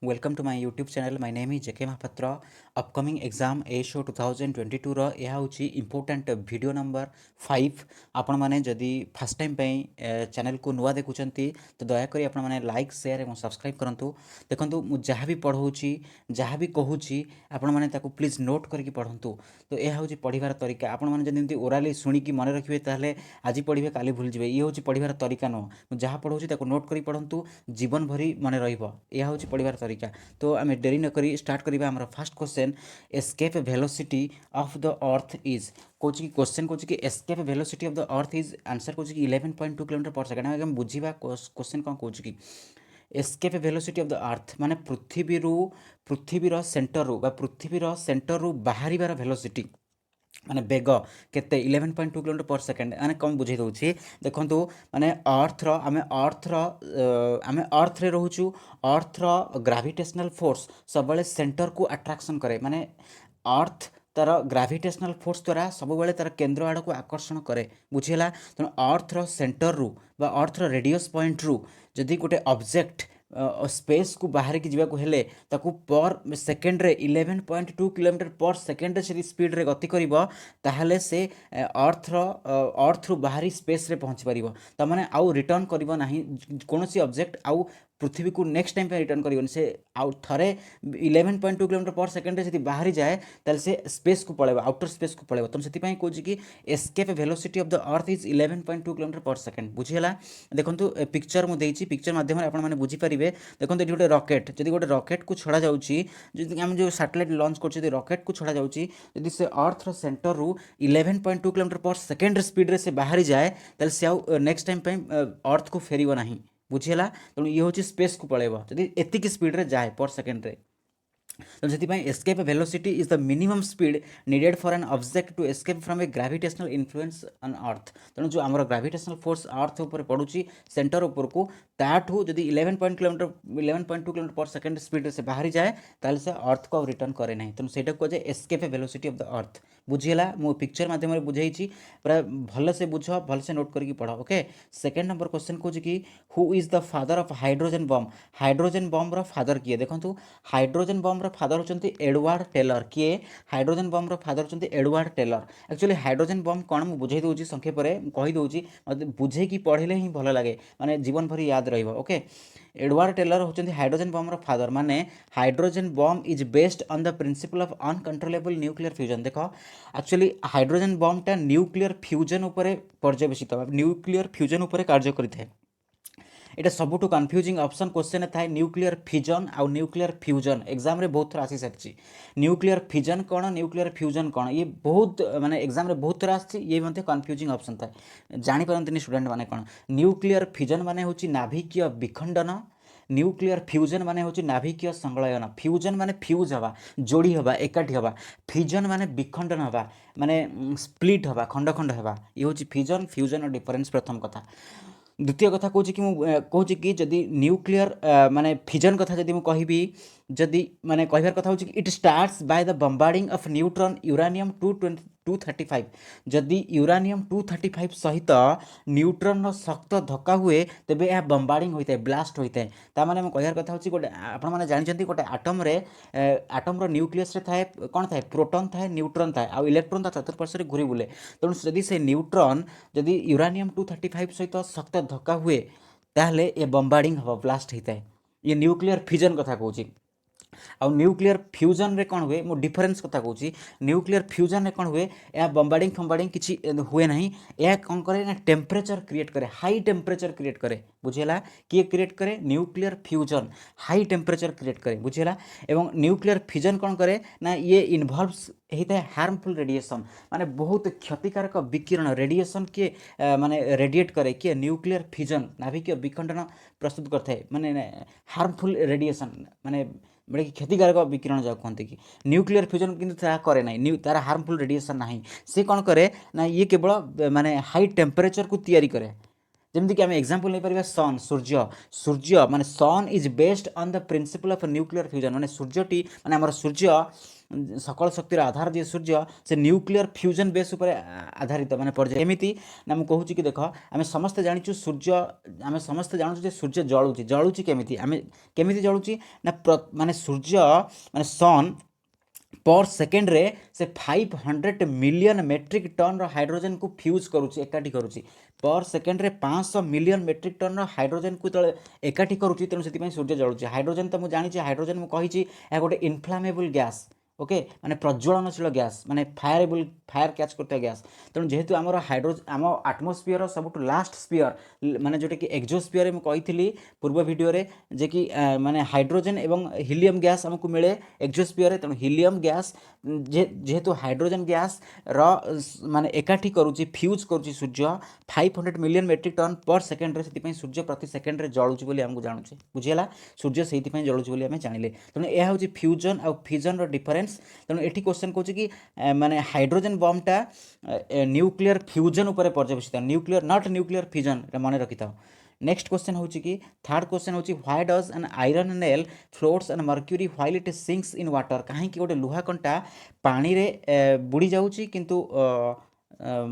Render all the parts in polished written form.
Welcome to my YouTube channel my name is JK Mahapatra upcoming exam एशो 2022 यह हूँ important video number 5 आपण मैंने जदि फास्ट टाइम चैनल को नुआ देखुं तो दयाक आपण मैंने लाइक शेयर और सब्सक्राइब करूँ देखो मुझे जहाँ भी पढ़ाऊँगी जहाँ भी कहूँ आपण मैंने प्लीज नोट करके पढ़ूँ तो यह हूँ पढ़ार तरीका आपण मैंने जमी ओराली शुणिकी मन रखिए ताहले आज पढ़े काली भूल जाए ये हूँ पढ़ार तरीका नुह जहाँ पढ़ाऊँ नोट कर पढ़ूँ जीवन भरी मन रहा हूँ पढ़ार तरीका। तो आम डेरी नक स्टार्ट करवा आम fast question escape velocity of the earth is कौन कि क्वेश्चन कौन कि escape velocity of the earth is answer कौन कि 11.2 किलोमीटर पर सेकेंड आगे बुझा क्वेश्चन कौन कौन कि एस्केप वेलोसिटी ऑफ द अर्थ माने पृथ्वीर सेंटर रू पृथ्वीर सेंटर रू बाहर वेलोसिटी माने बेग केते 11.2 किलोमीटर पर सेकेंड माने कम बुझे दूसरी देखो माने आमे अर्थ रे रोचु अर्थर ग्राविटेशनल फोर्स सब सेंटर को अट्राक्शन करे माने अर्थ तार ग्राविटेशनल फोर्स द्वारा सब तार केन्द्र आड़ को आकर्षण करे बुझीला तेणु अर्थर सेंटर रू बा अर्थर रेडियस पॉइंट रू जदि गोटे ऑब्जेक्ट स्पेस को बाहर की जीवा हेले ताकू पर सेकेंड रे 11.2 किलोमीटर पर सेकेंड से स्पीड रे गति करिवो ताहले से अर्थ रु बाहरी स्पेस रे पहुँची पारिबो तमाने आउ रिटर्न करिवो नाही कोनोसी ऑब्जेक्ट आउ पृथ्वी को नेक्स्ट टाइम पे रिटर्न करिवोनी से आउ थरे 11.2 किलोमीटर पर सेकेंड रे जदि बाहर जाए ताले से स्पेस को पळेबो आउटर स्पेस को पळेबो तुम सेति पई कहूँ कि escape velocity of the earth is 11.2 kilometre पर सेकेंड बुझीला देखंतु पिक्चर मु देइची पिक्चर माध्यम रे आपण माने बुझी पारिबे देखो ये गोटे रॉकेट जदि गोटे रॉकेट को छड़ा जाउची आम जो सैटेलाइट लॉन्च कर रॉकेट को छड़ा जाउची जदि से अर्थ सेंटर रू 11.2 किलोमीटर पर सेकेंड स्पीड रे से बाहरी जाए ताले से आउ नेक्स्ट टाइम पे अर्थ को फेरिबो नाही बुझीला तेणु ये हूँ स्पेस को पळेबो जदि एतिकी स्पीड रे जाए पर सेकेंड रे तो से escape velocity is the minimum speed needed for an object to escape from a gravitational influence on earth तेणु जो आम ग्रेविटेशनल फोर्स अर्थ उपर पड़ुची सेंटर उपर को ताठू जदि 11.2 किलोमीटर पर सेकेंड स्पीड से बाहरी जाए ताल से अर्थ को रिटर्न करे ना तेणु से कहुए escape velocity of the earth बुझीला मो पिक्चर माध्यम बुझाई पूरा भल से बुझ भल से नोट करके पढ़ ओके सेकेंड नंबर क्वेश्चन कौन कि who is the father of hydrogen bomb father किए देखो हाइड्रोजन बम फादर होती एडवार्ड टेलर किए हाइड्रोजन बम फादर होती Edward Teller actually hydrogen bomb कौन मुझे बुझे दूसरी संक्षेप में कहीदे मतलब बुझे कि पढ़े ही भल लगे माने जीवन भर याद रहा ओके एडवार्ड टेलर होती हाइड्रोजन बम फादर माने hydrogen bomb is based on the principle of uncontrollable nuclear fusion देख एक्चुअली हाइड्रोजन बमटा न्यूक्लियर फ्यूजन उपर पर्यवेसित न्यूक्लियर फ्यूजन उपर कार्य करें এটা सबुठ कन्फ्यूजिंग ऑप्शन क्वेश्चन थाए न्यूक्लियर फिजन आउ न्यूक्लियर फ्यूजन एग्जाम रे बहुत थर आसी सारी न्यूक्लियर फिजन कौन न्यूक्लियर फ्यूजन कौन ये बहुत माने एग्जाम रे बहुत थर आसी ये कन्फ्यूजिंग ऑप्शन थाए जापारती स्टूडेंट माने कौन न्यूक्लियर फिजन माने होची नाभिकीय विखंडन न्यूक्लियर फ्यूजन माने होची नाभिकीय संगलयन फ्यूजन माने फ्यूज हवा जोड़ी हवा एकाठी हवा फिजन माने विखंडन हवा माने स्प्लिट हवा खंड खंड हवा ये होची फिजन फ्यूजन और डिफरेंस प्रथम कथा द्वितीय कथा कौच कि कहूँ कि जदि न्यूक्लियर माने फिजन कथा जदि मुझे जदि माने कहबार कथा होची it starts by the bombarding of neutron uranium 235 जदि यूरानियम 235 सहित न्यूट्रॉन शक्त धक्का हुए तेबे यह बम्बार्डिंग होता है ब्लास्ट होता है ताने कहबार कथा होची गोटे आपण माने जानछंती गोटे आटम न्यूक्लियस रे थाए कौन थाए प्रोटॉन थाए न्यूट्रॉन थाए आ इलेक्ट्रॉन ता चतुर्पार्श्व घूरी बुले तेणु जदि से न्यूट्रॉन जदि यूरानियम 235 सहित शक्त धक्का हुए ताहले ये बम्बार्डिंग हम ब्लास्ट होता है ये न्यूक्लियर फिजन कथा कहूँ आ न्यूक्लियर फ्यूजन रे कौन हुए मो डिफरेंस कथा कहूँ न्यूक्लियर फ्यूजन रे कौन हुए या बम्बार्डिंग फम्बार्डिंग किसी हुए ना यह कौन करे ना टेम्परेचर क्रिएट करे हाई टेम्परेचर क्रिएट करे बुझेला किए क्रिएट करे nuclear fusion high temperature create करे बुझेला एवं न्यूक्लियर फ्यूजन कौन करे ना ये इनवॉल्व्स होता है हार्मफुल रेडिएशन माने बहुत क्षतिकारक विकिरण रेडिएशन किए माने रेडिएट करे किए न्यूक्लियर फ्यूजन नाभिकीय विखंडन प्रस्तुत करता है माने हार्मफुल रेडिएशन माने बड़े क्षतिकारक विकिरण जा कहते कि न्यूक्लियर फ्यूजन किंतु करे ना तार हार्मफुल रेडिएशन ना से कौन करे ना ये केवल माने हाई टेम्परेचर को तैयारी करे ଯେମିତିକି ଆମେ ଏକ୍ଜାମ୍ପଲ୍ ନେଇପାରିବା ସନ୍ ସୂର୍ଯ୍ୟ ସୂର୍ଯ୍ୟ ମାନେ sun is based on the principle of nuclear fusion ମାନେ ସୂର୍ଯ୍ୟଟି ମାନେ ଆମର ସୂର୍ଯ୍ୟ ସକଳ ଶକ୍ତିର ଆଧାର ଯିଏ ସୂର୍ଯ୍ୟ ସେ ନ୍ୟୁକ୍ଲିୟର ଫ୍ୟୁଜନ୍ ବେସ୍ ଉପରେ ଆଧାରିତ ମାନେ ପର୍ଯ୍ୟାୟ ଏମିତି ନା ମୁଁ କହୁଛି କି ଦେଖ ଆମେ ସମସ୍ତେ ଜାଣିଛୁ ସୂର୍ଯ୍ୟ ଆମେ ସମସ୍ତେ ଜାଣୁଛୁ ଯେ ସୂର୍ଯ୍ୟ ଜଳୁଛି ଜଳୁଛି କେମିତି ଆମେ କେମିତି ଜଳୁଛି ନା ମାନେ ସୂର୍ଯ୍ୟ ମାନେ ସନ୍ पर सेकेंड्रे से 500 मिलियन मेट्रिक टन हाइड्रोजन को फ्यूज करुच्ची एकाठी करुच्ची पर सेकेंड्रे 500 मिलियन मेट्रिक टन हाइड्रोजन को जो एकाठी करुच्ची तेणु से सूर्य जलुची हाइड्रोजन तो मुझे जानी हाइड्रोजन मुझे गोटे इनफ्लामेबल गैस ओके माने प्रज्वलनशील गैस माने फायर कैच करता गैस तेणु जेहेतु आम आम आटमोस्फियर सब लास्ट स्पीयर माने जोटा कि एक्जोस्फियर में कही पूर्व वीडियो जे कि माने हाइड्रोजन एवं हिलियम गैस आमको मिले एक्जोस्फियर तेणु हिलियम गैस जेहेतु हाइड्रोजन गैस माने एकाठी करुच्ची फ्यूज करुच्ची सूर्य 500 मिलियन मेट्रिक टन पर सेकेंड्रे से सूर्य प्रति सेकेंड्रे जलुची बोली आमको जानूचे बुझीगला सूर्य से जलुची बोली आम जानिले तेणु यह हूँ फ्यूजन आ फ्यूजन डिफरेन्स तेणु ये क्वेश्चन कौन कि माने हाइड्रोजन बमटा न्यूक्लियर फ्यूजन उपर पर्यवेसित न्यूक्लियर नॉट न्यूक्लियर फ्यूजन मन रखी था नेक्स्ट क्वेश्चन हूँ कि थर्ड क्वेश्चन हूँ why does an iron nail floats and mercury while it sinks in water कहीं गोटे लुहा कंटा पानी रे बुड़ी जाऊँगी किंतु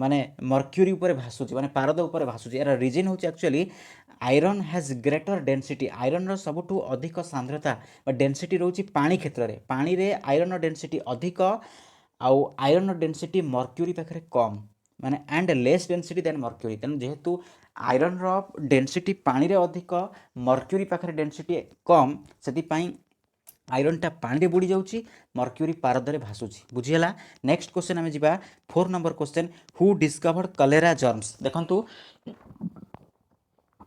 माने मर्क्यूरी उपर भासुची माने पारद उपर भासुची यार रीजन हूँ actually iron has greater density iron सबुठू अधिक सांद्रता डेनसीटी रोची पानी क्षेत्र में पानी रे आयरन डेनसीटी अधिक आउ आयरन डेनसीटी मर्क्यूरी पाखे कम माने and less density than mercury तेणु जेहेतु आयरन डेनसीटी पानी रे अधिक मर्क्यूरी पाखे डेनसीटी कम से आयरनटा पानी बुड़ी जाऊँगी मर्क्यूरी पारद में भासुची बुझीगला नेक्स्ट क्वेश्चन आम जा 4 number question who discovered cholera germs देखंतु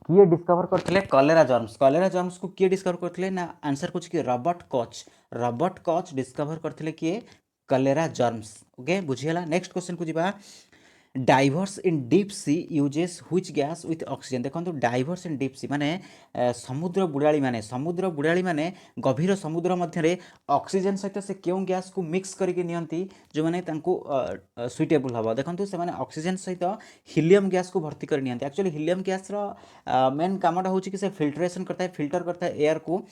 किए डिस्कवर करते कलेरा जर्म्स को किए डिस्कवर करते ना आंसर कुछ कि रॉबर्ट कॉच डिस्कवर करते किए कलेरा जर्म्स ओके बुझीगला नेक्स्ट क्वेश्चन को जी divers in deep sea uses which gas with oxygen देखो डाइवर्स इन डीप सी माने समुद्र बुड़ाली माने गभीर समुद्र मध्य ऑक्सीजन सहित से क्यों गैस को मिक्स करके नियंती जो माने तांको सुइटेबल हम देखो से माने ऑक्सीजन सहित हिलियम गैस को भर्ती कर नियंती एक्चुअली हिलियम गैस मेन कामटा होची कि से फिल्ट्रेशन करता है फिल्टर करता है एयर को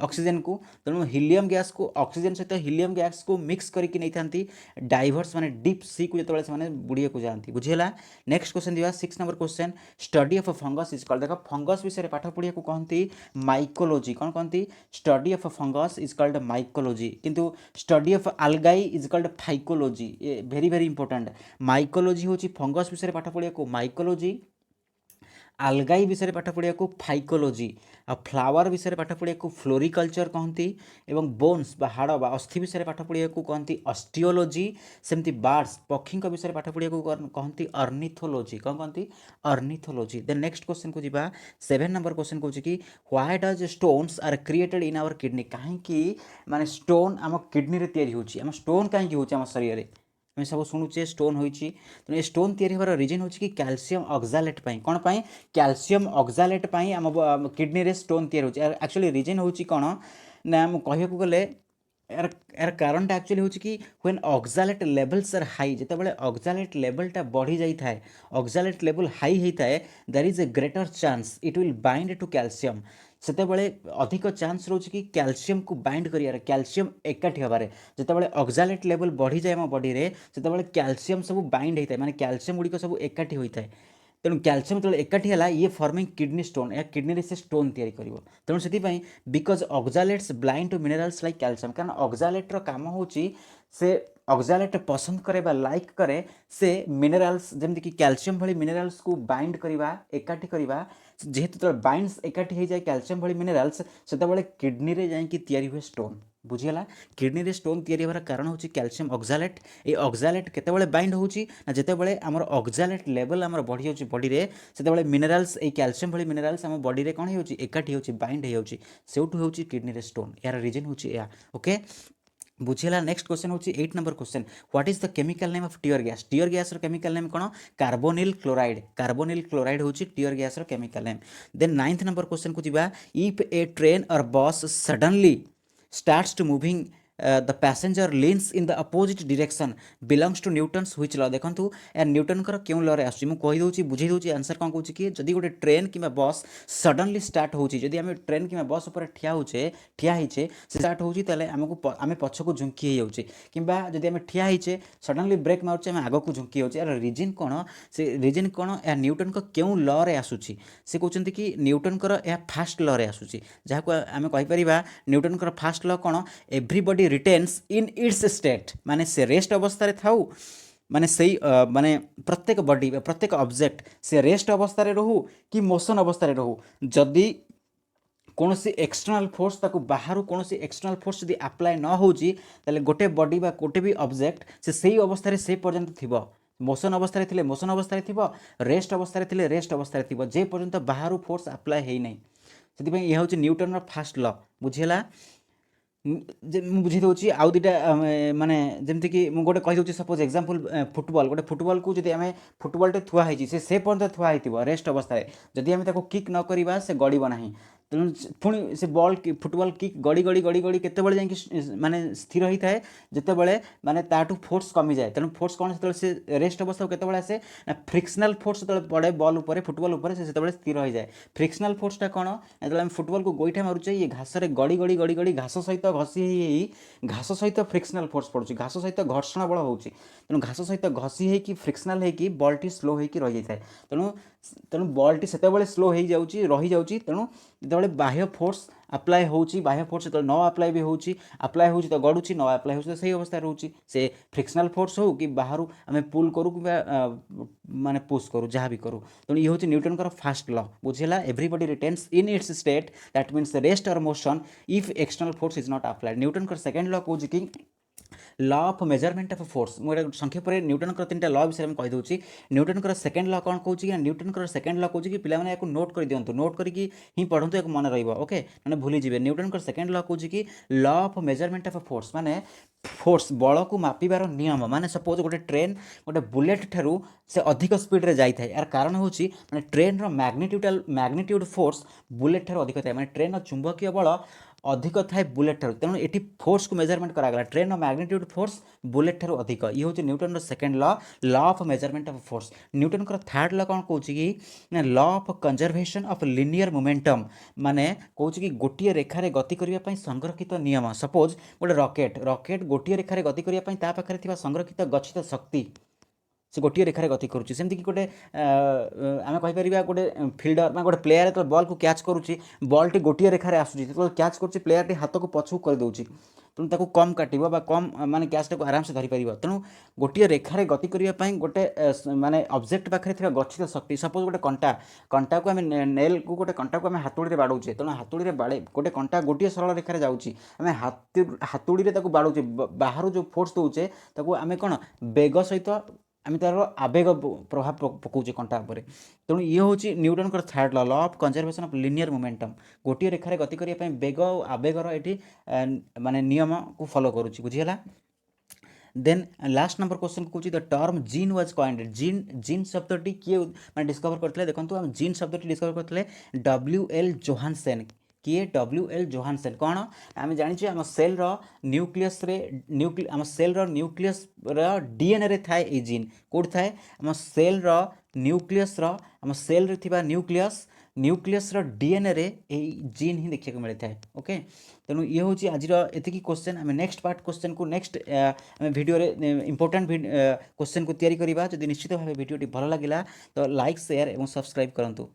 ऑक्सीजन को तेणु हिलियम गैस को ऑक्सीजन सहित हिलियम गैस को मिक्स करके नहीं था डाइवर्स माने डीप सी को जो से बुड़िया को जाती बुझीगला नेक्स्ट क्वेश्चन दिवा 6 number question study of fungus is called देखो फंगस विषय पाठ पढ़िया को कहती माइकोलॉजी कौन कहती study of fungus is called mycology किंतु study of algae is called phycology very very important mycology हूँ फंगस विषय पाठ पढ़िया को माइकोलॉजी आल्गाई विषय पाठ पढ़िया को फाइकोलॉजी आ फ्लावर विषय पाठ पढ़िया को फ्लोरिकल्चर कहती एवं बोन्स बा हाड़ बा अस्थि विषय पाठ पढ़िया को कहती ऑस्टियोलॉजी सेमती बार्ड्स पक्षी विषय पाठ पढ़िया को कहती अर्निथोलॉजी कौन कहती अर्निथोलॉजी देन नेक्स्ट क्वेश्चन को जीवा 7 नंबर क्वेश्चन कौन कि why does stones are created in our kidney कहीं माने स्टोन आम किडनी रे तैयारी होची आम स्टोन कहीं होची आम शरीर में आम सब शुणुचे स्टोन होती तेणु ये स्टोन तैयारी होवार रिजन हो कि कैल्शियम ऑक्सालेट कौन पाई कैल्शियम ऑक्सालेट आम किडनी रे स्टोन तैयारी होची एक्चुअली रिजन हो कौन ना कह गले यार यार कारणटा एक्चुअली हो कि when oxalate levels are high जितेबाला ऑक्सालेट लेवलटा बढ़ी जाए ऑक्सालेट लेवल हाई होता है there is a greater chance it will bind to calcium सेतेबेले अधिक चांस रोचे कि कैल्शियम को बाइंड करियार कैल्शियम एकाठी हबारे जितेबाला ऑक्सालेट लेवल बढ़ी जाए आम बॉडी रे सेतेबेले कैल्शियम सब बाइंड होता है माने कैल्शियम गुड़िक सब एकाठी होता है तेणु कैल्शियम जो एकाठी है ये फॉर्मिंग किडनी स्टोन या किडनी से स्टोन तैयारी करिवो तेणु से because oxalates blind to minerals like calcium कारण ऑक्सालेट्र काम होची से ऑक्सालेट पसंद करे बा लाइक करे से मिनरल्स जमती कि कैल्शियम भली मिनरल्स को बाइंड करवा एकाठी करवा जेहेतु तो बाइंड्स एकाठी हो जाए कैल्शियम भली मिनरल्स से किडनी रे जाइकी तैयारी हुए स्टोन बुझीगला किडनी रे स्टोन तैयारी होवार कारण होची कैल्शियम ऑक्सालेट ये ऑक्सालेट केतेबेले बाइंड होची ना जेतेबेले हमर ऑक्सालेट लेवल हमर बढ़ी जाउची बॉडी रे सेतेबेले मिनरल्स ए कैल्शियम भली मिनरल्स हम बॉडी रे कोन होची एकाठी होची बाइंड होची सेउटु होची किडनी रे स्टोन यार रीजन होची या ओके बुझीगला नेक्स्ट क्वेश्चन होची 8 number question what is the chemical name of tear gas रो केमिकल नेम कोन कार्बोनिल क्लोराइड होची टीयर गैस रो chemical name then 9th number question को जीवा if a train or bus suddenly starts to moving the passenger leans in the opposite direction belongs to Newton's which law देखंतु या न्यूटनकर केउं law रे आसुची मु कहि दउची बुझेई दउची आंसर कोन कहूची कि जदि गोटे ट्रेन किबा बस सडनली स्टार्ट होची जदि आमे ट्रेन किबा बस ऊपर ठिया हिचे से स्टार्ट होची तले हमकु आमे पछकु झुंकी हे जाउची किबा जदि आमे ठिया हिचे सडनली ब्रेक मारुचे आमे आगकु झुंकी होची यार रीजन कोन से रीजन कोन या न्यूटन को केउं लॉ रे आसुची से कहउचंती कि न्यूटन कर या फर्स्ट लॉ रे आसुची जाको आमे कहि परिबा न्यूटन कर first law cone everybody retains in its state माने से रेस्ट अवस्था रे थाउ माने सही माने प्रत्येक बॉडी प्रत्येक ऑब्जेक्ट से रेस्ट अवस्था रे रहू कि मोशन अवस्था रे रहू जदि कौन सी एक्सटर्नल फोर्स ताको बाहर कौन सी एक्सटर्नल फोर्स यदि अप्लाई न होची ताले गोटे बॉडी बा गोटे भी ऑब्जेक्ट से सही अवस्था रे से पर्यंत थिबो मोशन अवस्था रे थिले मोशन अवस्था रे थिबो रेस्ट अवस्था रे थिले रेस्ट अवस्था रे थिबो जे पर्यंत बाहर फोर्स अप्लाई हेई नै सेति पई यह होची न्यूटन रो फर्स्ट लॉ बुझिला बुझे दूसरी आउ दुटा माने जमती कि मुझे गोटे कही सपोज एग्जांपल फुटबॉल गोटे फुटबॉल को जब आम फुटबॉल थुआ से पर्यटन थुआ रेस्ट अवस्था जदि आम किक न करवा से गड़ब ना तेणु पुणी से बॉल फुटबॉल किक गड़ी गड़ी गड़ी गड़ी केतबेले जाइए माने स्थिर होता है जितेबले माने ताठू फोर्स कमी जाए तेणु फोर्स कौन से रेस्ट अवस्था केतबेले आसे ना फ्रिक्शनल फोर्स जो पड़े बॉल उपर फुटबॉल उपर से स्थिर हो जाए फ्रिक्शनल फोर्सटा कौन जो आम फुटबॉल को गोईठा मारुचे ये घास रे गड़ी गड़ी गड़ी गड़ी घास सहित घसी घास सहित फ्रिक्शनल फोर्स पड़ुची घास सहित घर्षण बल होची तेणु घास सहित घसी होगी फ्रिक्शनल होगी बॉलटी स्लो होगी रही जाए तेणु तेणु बॉलटी से स्लो हो जाऊँगी रही जाऊँगी तेणु जो बाह्य फोर्स अप्लाई होची बाह्य फोर्स जो न अप्लाई भी होची अप्लाई होची तो गड़ुची न अप्लाई होची तो सही अवस्था रोची से फ्रिक्शनल फोर्स हो कि बाहर आम पुल करूँ कि माने पुश करूँ जहाँ भी करूँ तेणु ये हूँ न्यूटन का फास्ट लॉ बुझेगा everybody retains in its state that means rest or motion if external force is not applied Newton का सेकेंड लॉ कौन कि law of measurement of force मुझे संक्षेप में न्यूटन कर तीन लॉ विषय में कहीदे न्यूटन कर सेकेंड लॉ कौन कहूँ कि न्यूटन कर सेकेंड लॉ कहूँ कि पिलाने नोट कर दिंतु नोट करके ही पढ़ु एक मन रही ओके मैंने भूली जी न्यूटन कर सेकेंड लॉ कहूँ कि law of measurement of force माने फोर्स बल को मापिबार नियम माने सपोज गोटे ट्रेन गोटे बुलेट ठारू से अधिक स्पीड रे जाई थाए यार कारण होची माने ट्रेन रो मैग्नीट्यूड फोर्स बुलेट ठारू अधिक थाए माने ट्रेन रो चुंबकीय बल अधिक थाए बुलेट ठारू तेणु ये फोर्स को मेजरमेंट करागला ट्रेन मैग्नीट्यूड फोर्स बुलेट ठारू अधिक ये हूँ न्यूटन रो second law law of measurement of force Newton का थर्ड लॉ कौन कहूँ कि law of conservation of linear momentum माने कहूँ कि गोटे रेखार गति करने संरक्षित नियम सपोज गोटे रॉकेट रॉकेट गोटे रेखार गति करने पाखे संरक्षित गच्छित शक्ति से गोटे रेखार गति करुच्ची सेमती कि गोटे आम कहीपर गोटे फिल्डर मैं गोटे प्लेयर जो बॉल को कैच करुच्ची बॉल टी गोटे रेखार आसूँ जो कैच कर प्लेयर टी हाथ को पछू कर दूसरी तेणु ताको कम काटिबो बा कम माने कैच टाक आराम से धरी पारिबो तेणु गोटे रेखार गति करने गोटे माने ऑब्जेक्ट पाखे थिबा गच्छित शक्ति सपोज गोटे कंटा को आम नेल को गोटे कंटा को आम हातुड़ी रे बाड़ौचे तेणु हातुड़ी रे बाड़े गोटे कंटा गोटे सरल रेखार जाऊँगी आम हातुड़ी रे ताको बाड़ौचे बाहर जो फोर्स दौचे ताको आम कौन बेग सहित आम तार आवेग प्रभाव पकाउे कंटा उपर तेणु ये हूँ न्यूटन का third law law of conservation of linear momentum गोटे रेखार गति करने बेग और आवेगर ये माने नियम को फॉलो करुच्ची बुझीगला देन लास्ट नंबर क्वेश्चन कहूँ the term gene was coined gene शब्दटी किए मैं डिस्कवर करते देखो हम जीन शब्दटी डिस्कवर करते WL जोहानसेन किए WL जोहानसेन कौन आम जाने आम सेल न्यूक्लियस आम सेल न्यूक्लियस DNA रे थाए ये जीन कौट थाए आम सेल न्यूक्लियस आम सेल रे थिबा न्यूक्लियस DNA रे जीन ही देखा मिलता है ओके तेणु ये हूँ आज एतिकी क्वेश्चन आम नेक्स्ट पार्ट क्वेश्चन को नेक्स्ट वीडियो इंपोर्टेंट क्वेश्चन को तैयारी करवा जब निश्चित भाव वीडियो भल लगा तो लाइक शेयर और सब्सक्राइब करूँ।